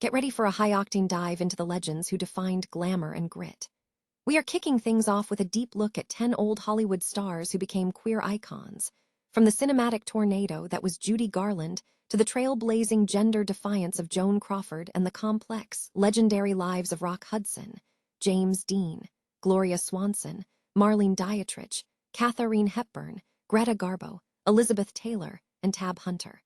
Get ready for a high-octane dive into the legends who defined glamour and grit. We are kicking things off with a deep look at 10 old Hollywood stars who became queer icons, from the cinematic tornado that was Judy Garland to the trailblazing gender defiance of Joan Crawford and the complex, legendary lives of Rock Hudson, James Dean, Gloria Swanson, Marlene Dietrich, Katharine Hepburn, Greta Garbo, Elizabeth Taylor, and Tab Hunter.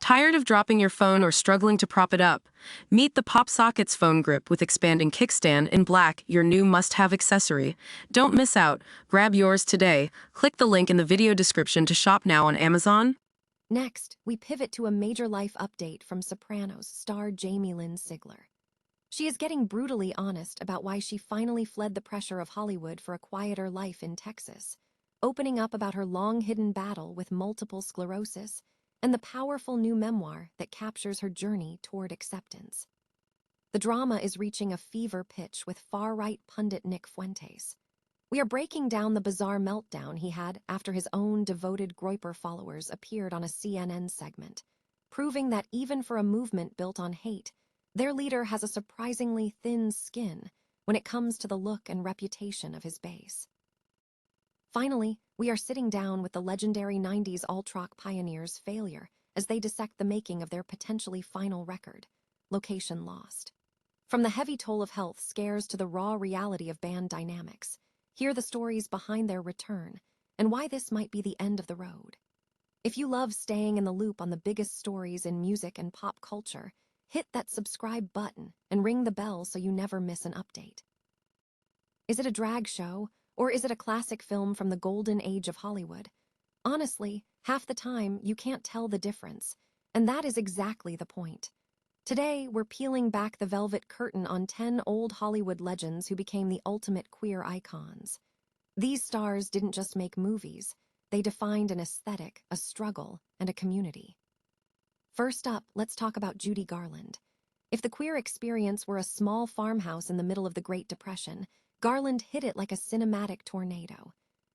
Tired of dropping your phone or struggling to prop it up? Meet the PopSockets phone grip with expanding kickstand in black, your new must-have accessory. Don't miss out. Grab yours today. Click the link in the video description to shop now on Amazon. Next, we pivot to a major life update from Sopranos star Jamie-Lynn Sigler. She is getting brutally honest about why she finally fled the pressure of Hollywood for a quieter life in Texas, opening up about her long-hidden battle with multiple sclerosis and the powerful new memoir that captures her journey toward acceptance. The drama is reaching a fever pitch with far-right pundit Nick Fuentes. We are breaking down the bizarre meltdown he had after his own devoted Groyper followers appeared on a CNN segment, proving that even for a movement built on hate, their leader has a surprisingly thin skin when it comes to the look and reputation of his base. Finally, we are sitting down with the legendary 90s alt-rock pioneers' failure as they dissect the making of their potentially final record, Location Lost. From the heavy toll of health scares to the raw reality of band dynamics, hear the stories behind their return and why this might be the end of the road. If you love staying in the loop on the biggest stories in music and pop culture, hit that subscribe button and ring the bell so you never miss an update. Is it a drag show, or is it a classic film from the golden age of Hollywood? Honestly, half the time you can't tell the difference, and that is exactly the point. Today, we're peeling back the velvet curtain on 10 old Hollywood legends who became the ultimate queer icons. These stars didn't just make movies, they defined an aesthetic, a struggle, and a community. First up, let's talk about Judy Garland. If the queer experience were a small farmhouse in the middle of the Great Depression, Garland hit it like a cinematic tornado.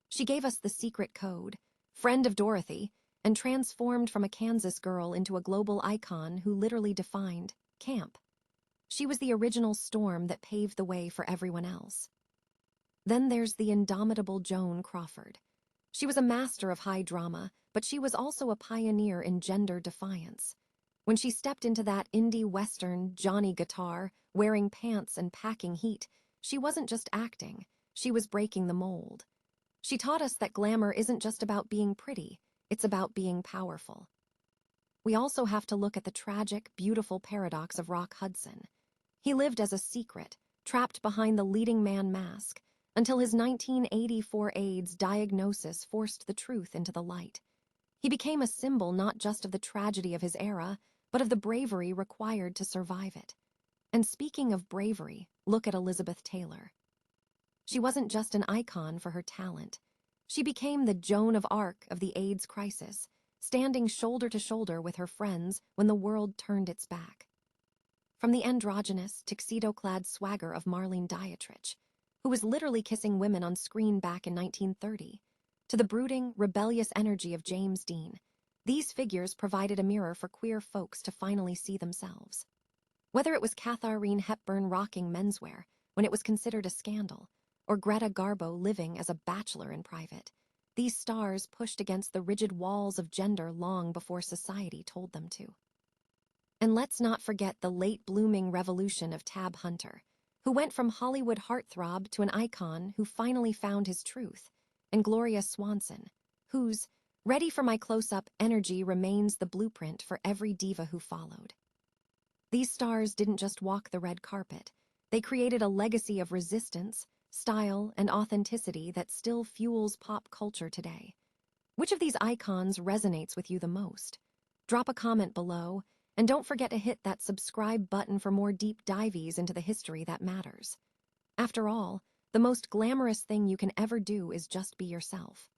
She gave us the secret code, friend of Dorothy, and transformed from a Kansas girl into a global icon who literally defined camp. She was the original storm that paved the way for everyone else. Then there's the indomitable Joan Crawford. She was a master of high drama, but she was also a pioneer in gender defiance. When she stepped into that indie western Johnny guitar, wearing pants and packing heat, she wasn't just acting, she was breaking the mold. She taught us that glamour isn't just about being pretty, it's about being powerful. We also have to look at the tragic, beautiful paradox of Rock Hudson. He lived as a secret, trapped behind the leading man mask, until his 1984 AIDS diagnosis forced the truth into the light. He became a symbol not just of the tragedy of his era, but of the bravery required to survive it. And speaking of bravery, look at Elizabeth Taylor. She wasn't just an icon for her talent. She became the Joan of Arc of the AIDS crisis, standing shoulder to shoulder with her friends when the world turned its back. From the androgynous, tuxedo-clad swagger of Marlene Dietrich, who was literally kissing women on screen back in 1930, to the brooding, rebellious energy of James Dean, these figures provided a mirror for queer folks to finally see themselves. Whether it was Katharine Hepburn rocking menswear when it was considered a scandal, or Greta Garbo living as a bachelor in private, these stars pushed against the rigid walls of gender long before society told them to. And let's not forget the late-blooming revolution of Tab Hunter, who went from Hollywood heartthrob to an icon who finally found his truth, and Gloria Swanson, whose ready for my close-up energy remains the blueprint for every diva who followed. These stars didn't just walk the red carpet, they created a legacy of resistance, style, and authenticity that still fuels pop culture today. Which of these icons resonates with you the most? Drop a comment below, and don't forget to hit that subscribe button for more deep dives into the history that matters. After all, the most glamorous thing you can ever do is just be yourself.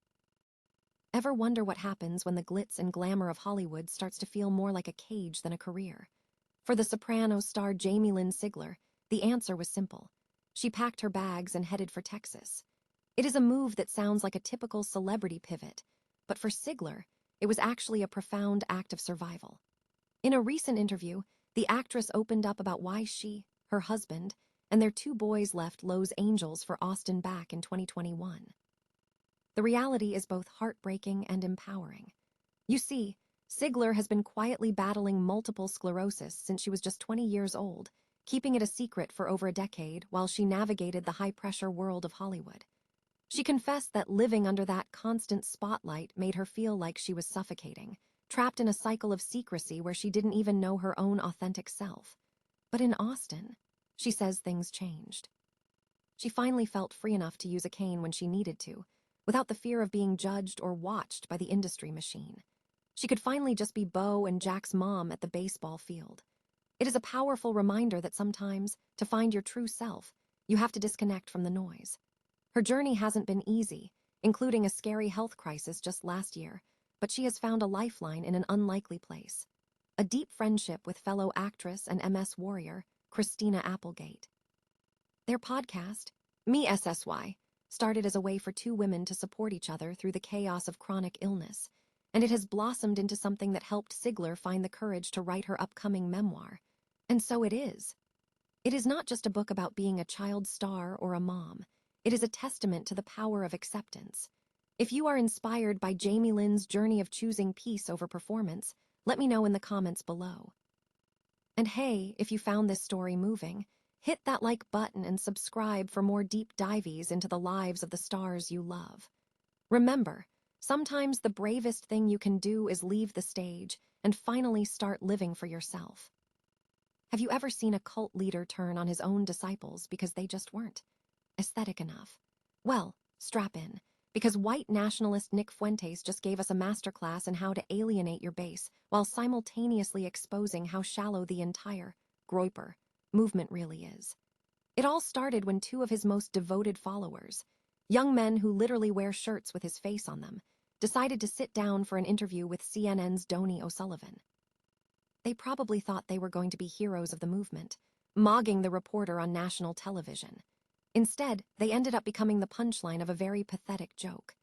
Ever wonder what happens when the glitz and glamour of Hollywood starts to feel more like a cage than a career? For the Sopranos star Jamie-Lynn Sigler, the answer was simple. She packed her bags and headed for Texas. It is a move that sounds like a typical celebrity pivot, but for Sigler, it was actually a profound act of survival. In a recent interview, The actress opened up about why she, her husband, and their 2 boys left Los Angeles for Austin back in 2021. The reality is both heartbreaking and empowering. You see, Sigler has been quietly battling multiple sclerosis since she was just 20 years old, keeping it a secret for over a decade while she navigated the high-pressure world of Hollywood. She confessed that living under that constant spotlight made her feel like she was suffocating, trapped in a cycle of secrecy where she didn't even know her own authentic self. But in Austin, she says things changed. She finally felt free enough to use a cane when she needed to, without the fear of being judged or watched by the industry machine. She could finally just be Bo and Jack's mom at the baseball field. It is a powerful reminder that sometimes, to find your true self, you have to disconnect from the noise. Her journey hasn't been easy, including a scary health crisis just last year, but she has found a lifeline in an unlikely place. A deep friendship with fellow actress and MS warrior, Christina Applegate. Their podcast, Me SSY, started as a way for 2 women to support each other through the chaos of chronic illness, and it has blossomed into something that helped Sigler find the courage to write her upcoming memoir. And so it is. It is not just a book about being a child star or a mom. It is a testament to the power of acceptance. If you are inspired by Jamie-Lynn's journey of choosing peace over performance, let me know in the comments below. And hey, if you found this story moving, hit that like button and subscribe for more deep dives into the lives of the stars you love. Remember, sometimes the bravest thing you can do is leave the stage and finally start living for yourself. Have you ever seen a cult leader turn on his own disciples because they just weren't aesthetic enough? Well, strap in, because white nationalist Nick Fuentes just gave us a masterclass in how to alienate your base while simultaneously exposing how shallow the entire Groyper movement really is. It all started when 2 of his most devoted followers, young men who literally wear shirts with his face on them, decided to sit down for an interview with CNN's Donny O'Sullivan. They probably thought they were going to be heroes of the movement, mogging the reporter on national television. Instead, they ended up becoming the punchline of a very pathetic joke.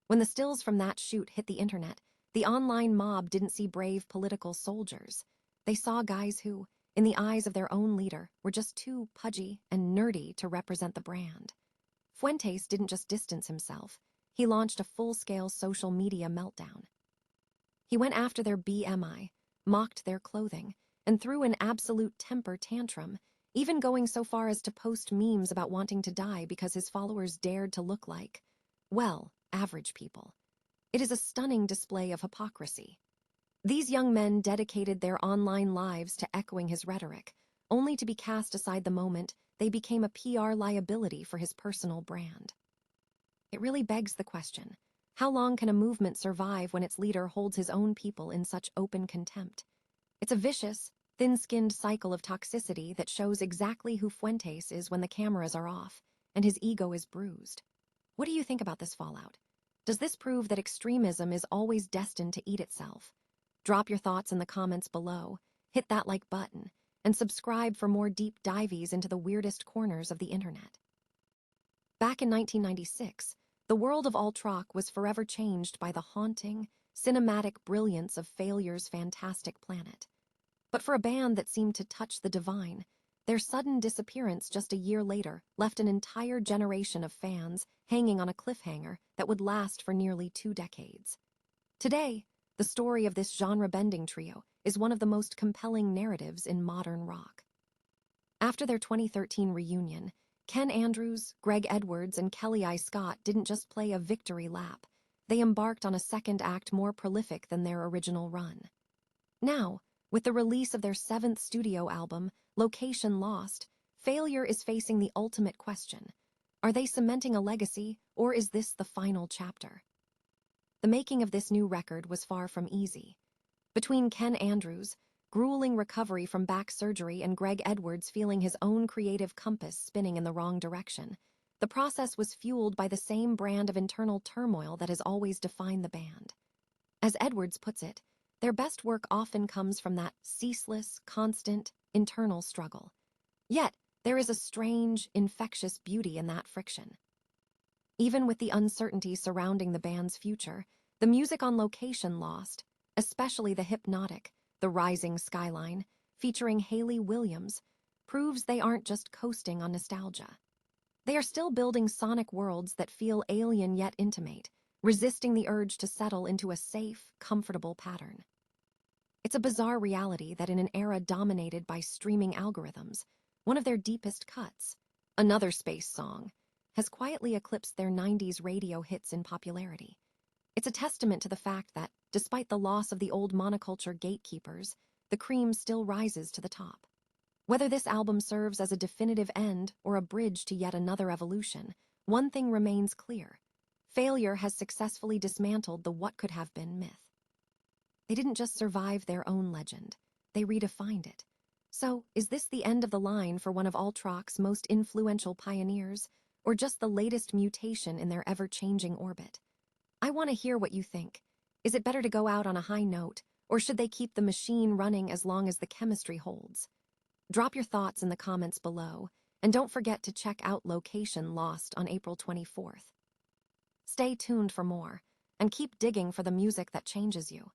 When the stills from that shoot hit the internet, the online mob didn't see brave political soldiers. They saw guys who, in the eyes of their own leader, were just too pudgy and nerdy to represent the brand. Fuentes didn't just distance himself. He launched a full-scale social media meltdown. He went after their BMI, mocked their clothing, and threw an absolute temper tantrum, even going so far as to post memes about wanting to die because his followers dared to look like, well, average people. It is a stunning display of hypocrisy. These young men dedicated their online lives to echoing his rhetoric, only to be cast aside the moment they became a PR liability for his personal brand. It really begs the question, how long can a movement survive when its leader holds his own people in such open contempt? It's a vicious, thin-skinned cycle of toxicity that shows exactly who Fuentes is when the cameras are off and his ego is bruised. What do you think about this fallout? Does this prove that extremism is always destined to eat itself? Drop your thoughts in the comments below, hit that like button, and subscribe for more deep dives into the weirdest corners of the internet. Back in 1996, the world of alt-rock was forever changed by the haunting, cinematic brilliance of Failure's Fantastic Planet. But for a band that seemed to touch the divine, their sudden disappearance just a year later left an entire generation of fans hanging on a cliffhanger that would last for nearly 2 decades. Today, the story of this genre-bending trio is one of the most compelling narratives in modern rock. After their 2013 reunion, Ken Andrews, Greg Edwards, and Kelly I. Scott didn't just play a victory lap. They embarked on a second act more prolific than their original run. Now, with the release of their 7th studio album, Location Lost, Failure is facing the ultimate question. Are they cementing a legacy, or is this the final chapter? The making of this new record was far from easy. Between Ken Andrews' grueling recovery from back surgery and Greg Edwards feeling his own creative compass spinning in the wrong direction, the process was fueled by the same brand of internal turmoil that has always defined the band. As Edwards puts it, their best work often comes from that ceaseless, constant, internal struggle. Yet, there is a strange, infectious beauty in that friction. Even with the uncertainty surrounding the band's future, the music on Location Lost, especially the hypnotic, The Rising Skyline, featuring Hayley Williams, proves they aren't just coasting on nostalgia. They are still building sonic worlds that feel alien yet intimate, resisting the urge to settle into a safe, comfortable pattern. It's a bizarre reality that in an era dominated by streaming algorithms, one of their deepest cuts, Another Space Song, has quietly eclipsed their 90s radio hits in popularity. It's a testament to the fact that, despite the loss of the old monoculture gatekeepers, the cream still rises to the top. Whether this album serves as a definitive end or a bridge to yet another evolution, one thing remains clear. Failure has successfully dismantled the what could have been myth. They didn't just survive their own legend, they redefined it. So, is this the end of the line for one of alt-rock's most influential pioneers, or just the latest mutation in their ever-changing orbit? I want to hear what you think. Is it better to go out on a high note, or should they keep the machine running as long as the chemistry holds? Drop your thoughts in the comments below, and don't forget to check out Location Lost on April 24th. Stay tuned for more, and keep digging for the music that changes you.